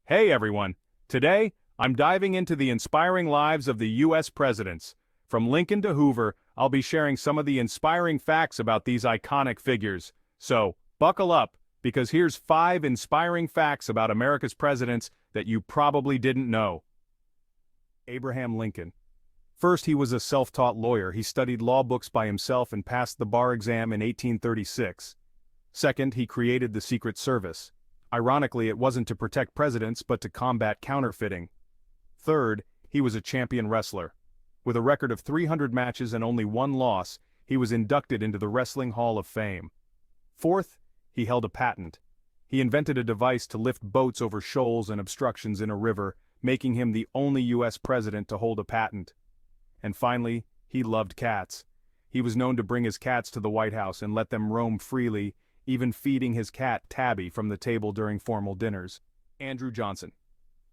Hey everyone! Today, I'm diving into the inspiring lives of the US presidents. From Lincoln to Hoover, I'll be sharing some of the inspiring facts about these iconic figures. So, buckle up, because here's 5 inspiring facts about America's presidents that you probably didn't know. Abraham Lincoln. First, he was a self-taught lawyer. He studied law books by himself and passed the bar exam in 1836. Second, he created the Secret Service. Ironically, it wasn't to protect presidents but to combat counterfeiting. Third, he was a champion wrestler. With a record of 300 matches and only one loss, he was inducted into the Wrestling Hall of Fame. Fourth, he held a patent. He invented a device to lift boats over shoals and obstructions in a river, making him the only U.S. president to hold a patent. And finally, he loved cats. He was known to bring his cats to the White House and let them roam freely, even feeding his cat Tabby from the table during formal dinners. Andrew Johnson.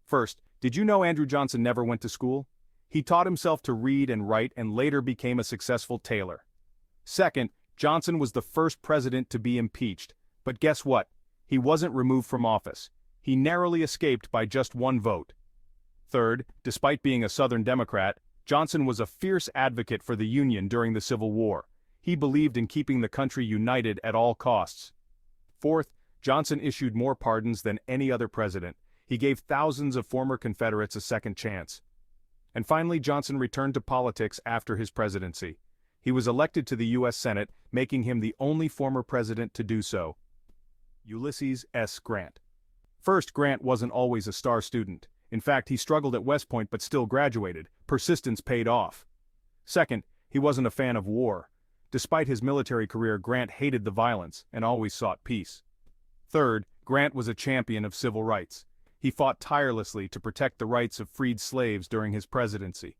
First, did you know Andrew Johnson never went to school? He taught himself to read and write and later became a successful tailor. Second, Johnson was the first president to be impeached, but guess what? He wasn't removed from office. He narrowly escaped by just one vote. Third, despite being a Southern Democrat, Johnson was a fierce advocate for the Union during the Civil War. He believed in keeping the country united at all costs. Fourth, Johnson issued more pardons than any other president. He gave thousands of former Confederates a second chance. And finally, Johnson returned to politics after his presidency. He was elected to the U.S. Senate, making him the only former president to do so. Ulysses S. Grant. First, Grant wasn't always a star student. In fact, he struggled at West Point but still graduated. Persistence paid off. Second, he wasn't a fan of war. Despite his military career, Grant hated the violence and always sought peace. Third, Grant was a champion of civil rights. He fought tirelessly to protect the rights of freed slaves during his presidency.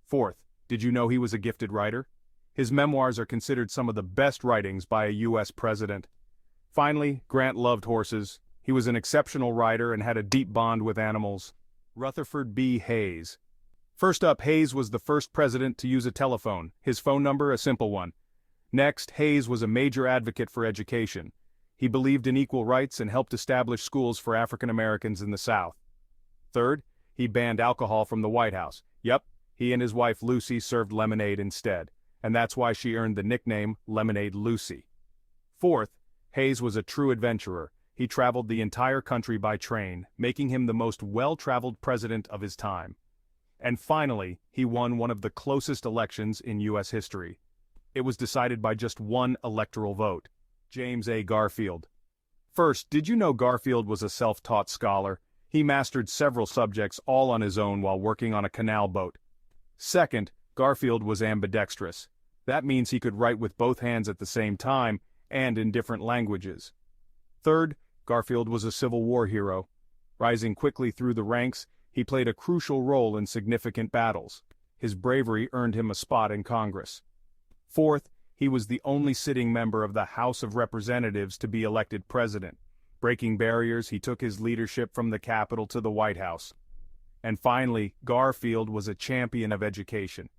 Fourth, did you know he was a gifted writer? His memoirs are considered some of the best writings by a U.S. president. Finally, Grant loved horses. He was an exceptional rider and had a deep bond with animals. Rutherford B. Hayes. First up, Hayes was the first president to use a telephone, his phone number a simple one. Next, Hayes was a major advocate for education. He believed in equal rights and helped establish schools for African Americans in the South. Third, he banned alcohol from the White House. Yep, he and his wife Lucy served lemonade instead, and that's why she earned the nickname Lemonade Lucy. Fourth, Hayes was a true adventurer. He traveled the entire country by train, making him the most well-traveled president of his time. And finally, he won one of the closest elections in U.S. history. It was decided by just one electoral vote. James A. Garfield. First, did you know Garfield was a self-taught scholar? He mastered several subjects all on his own while working on a canal boat. Second, Garfield was ambidextrous. That means he could write with both hands at the same time and in different languages. Third, Garfield was a Civil War hero. Rising quickly through the ranks, he played a crucial role in significant battles. His bravery earned him a spot in Congress. Fourth, he was the only sitting member of the House of Representatives to be elected president. Breaking barriers, he took his leadership from the Capitol to the White House. And finally, Garfield was a champion of education.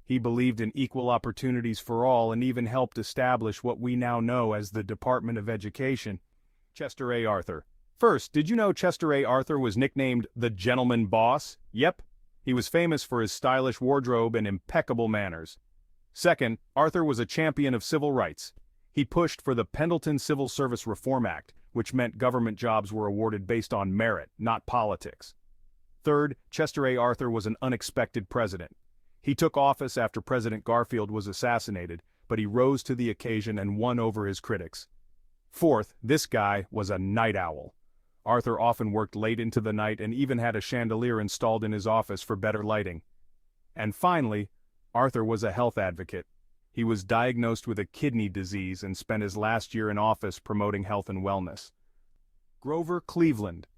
He believed in equal opportunities for all and even helped establish what we now know as the Department of Education. Chester A. Arthur. First, did you know Chester A. Arthur was nicknamed the Gentleman Boss? Yep, he was famous for his stylish wardrobe and impeccable manners. Second, Arthur was a champion of civil rights. He pushed for the Pendleton Civil Service Reform Act, which meant government jobs were awarded based on merit, not politics. Third, Chester A. Arthur was an unexpected president. He took office after President Garfield was assassinated, but he rose to the occasion and won over his critics. Fourth, this guy was a night owl. Arthur often worked late into the night and even had a chandelier installed in his office for better lighting. And finally, Arthur was a health advocate. He was diagnosed with a kidney disease and spent his last year in office promoting health and wellness. Grover Cleveland.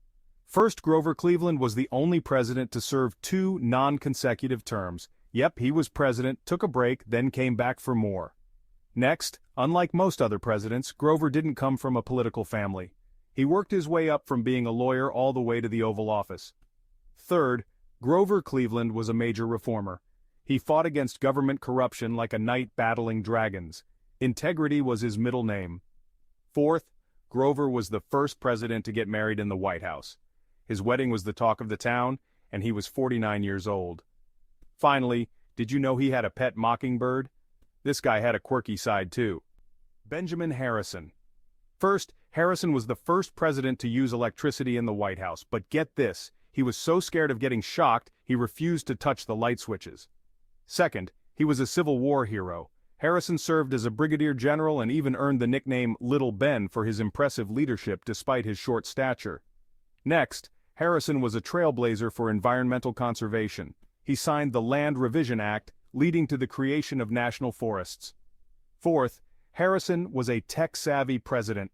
First, Grover Cleveland was the only president to serve 2 non-consecutive terms. Yep, he was president, took a break, then came back for more. Next, unlike most other presidents, Grover didn't come from a political family. He worked his way up from being a lawyer all the way to the Oval Office. Third, Grover Cleveland was a major reformer. He fought against government corruption like a knight battling dragons. Integrity was his middle name. Fourth, Grover was the first president to get married in the White House. His wedding was the talk of the town, and he was 49 years old. Finally, did you know he had a pet mockingbird? This guy had a quirky side too. Benjamin Harrison. First, Harrison was the first president to use electricity in the White House, but get this, he was so scared of getting shocked, he refused to touch the light switches. Second, he was a Civil War hero. Harrison served as a brigadier general and even earned the nickname Little Ben for his impressive leadership despite his short stature. Next, Harrison was a trailblazer for environmental conservation. He signed the Land Revision Act, leading to the creation of national forests. Fourth, Harrison was a tech-savvy president.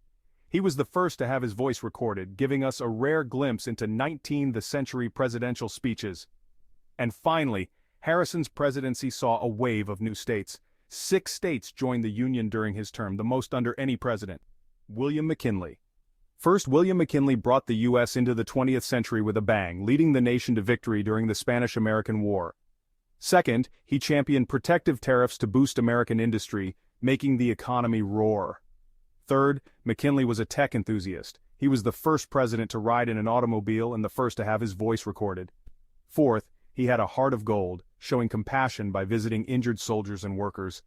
He was the first to have his voice recorded, giving us a rare glimpse into 19th century presidential speeches. And finally, Harrison's presidency saw a wave of new states. 6 states joined the Union during his term, the most under any president. William McKinley. First, William McKinley brought the U.S. into the 20th century with a bang, leading the nation to victory during the Spanish-American War. Second, he championed protective tariffs to boost American industry, making the economy roar. Third, McKinley was a tech enthusiast. He was the first president to ride in an automobile and the first to have his voice recorded. Fourth, he had a heart of gold, showing compassion by visiting injured soldiers and workers.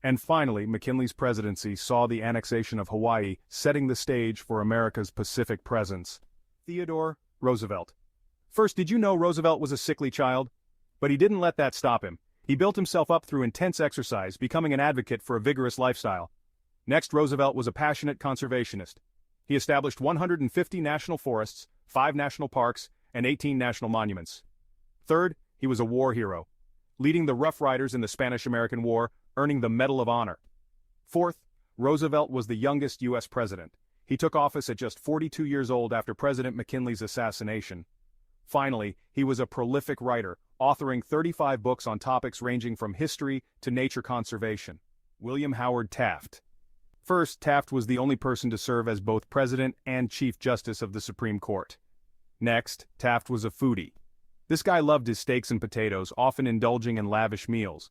And finally, McKinley's presidency saw the annexation of Hawaii, setting the stage for America's Pacific presence. Theodore Roosevelt. First, did you know Roosevelt was a sickly child? But he didn't let that stop him. He built himself up through intense exercise, becoming an advocate for a vigorous lifestyle. Next, Roosevelt was a passionate conservationist. He established 150 national forests, 5 national parks, and 18 national monuments. Third, he was a war hero, leading the Rough Riders in the Spanish-American War, earning the Medal of Honor. Fourth, Roosevelt was the youngest U.S. president. He took office at just 42 years old after President McKinley's assassination. Finally, he was a prolific writer, authoring 35 books on topics ranging from history to nature conservation. William Howard Taft. First, Taft was the only person to serve as both President and Chief Justice of the Supreme Court. Next, Taft was a foodie. This guy loved his steaks and potatoes, often indulging in lavish meals.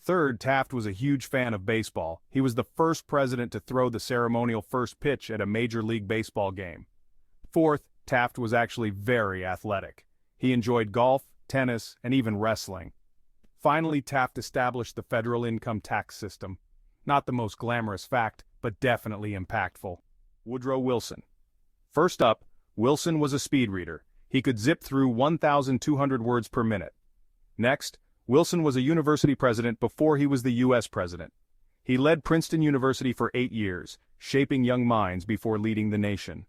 Third, Taft was a huge fan of baseball. He was the first president to throw the ceremonial first pitch at a Major League Baseball game. Fourth, Taft was actually very athletic. He enjoyed golf, tennis, and even wrestling. Finally, Taft established the federal income tax system. Not the most glamorous fact, but definitely impactful. Woodrow Wilson. First up, Wilson was a speed reader. He could zip through 1,200 words per minute. Next, Wilson was a university president before he was the U.S. president. He led Princeton University for 8 years, shaping young minds before leading the nation.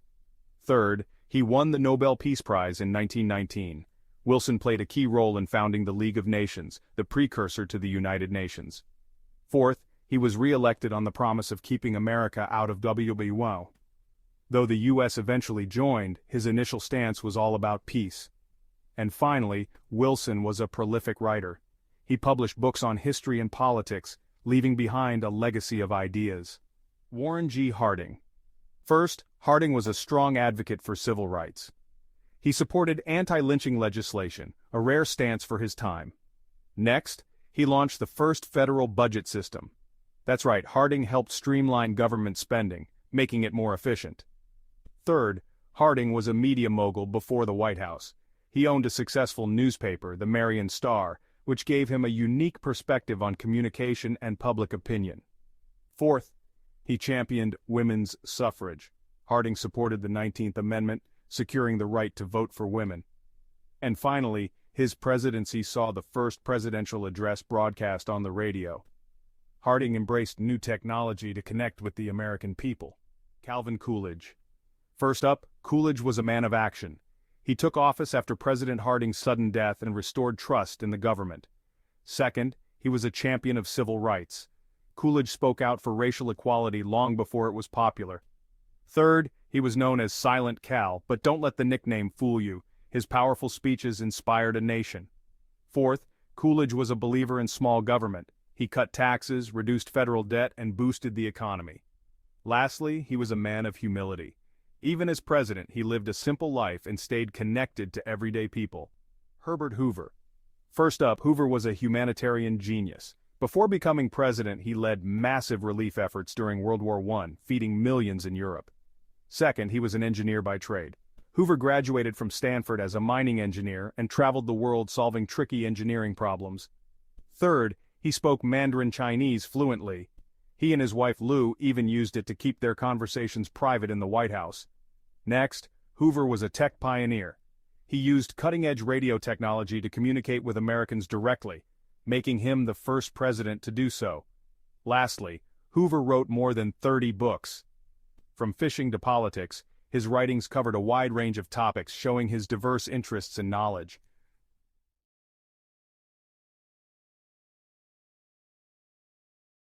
Third, he won the Nobel Peace Prize in 1919. Wilson played a key role in founding the League of Nations, the precursor to the United Nations. Fourth, he was re-elected on the promise of keeping America out of WWO. Though the U.S. eventually joined, his initial stance was all about peace. And finally, Wilson was a prolific writer. He published books on history and politics, leaving behind a legacy of ideas. Warren G. Harding. First, Harding was a strong advocate for civil rights. He supported anti-lynching legislation, a rare stance for his time. Next, he launched the first federal budget system. That's right, Harding helped streamline government spending, making it more efficient. Third, Harding was a media mogul before the White House. He owned a successful newspaper, the Marion Star, which gave him a unique perspective on communication and public opinion. Fourth, he championed women's suffrage. Harding supported the 19th Amendment, securing the right to vote for women. And finally, his presidency saw the first presidential address broadcast on the radio. Harding embraced new technology to connect with the American people. Calvin Coolidge. First up, Coolidge was a man of action. He took office after President Harding's sudden death and restored trust in the government. Second, he was a champion of civil rights. Coolidge spoke out for racial equality long before it was popular. Third, he was known as Silent Cal, but don't let the nickname fool you. His powerful speeches inspired a nation. Fourth, Coolidge was a believer in small government. He cut taxes, reduced federal debt, and boosted the economy. Lastly, he was a man of humility. Even as president, he lived a simple life and stayed connected to everyday people. Herbert Hoover. First up, Hoover was a humanitarian genius. Before becoming president, he led massive relief efforts during World War I, feeding millions in Europe. Second, he was an engineer by trade. Hoover graduated from Stanford as a mining engineer and traveled the world solving tricky engineering problems. Third, he spoke Mandarin Chinese fluently. He and his wife Lou even used it to keep their conversations private in the White House. Next, Hoover was a tech pioneer. He used cutting-edge radio technology to communicate with Americans directly, making him the first president to do so. Lastly, Hoover wrote more than 30 books. From fishing to politics, his writings covered a wide range of topics showing his diverse interests and knowledge.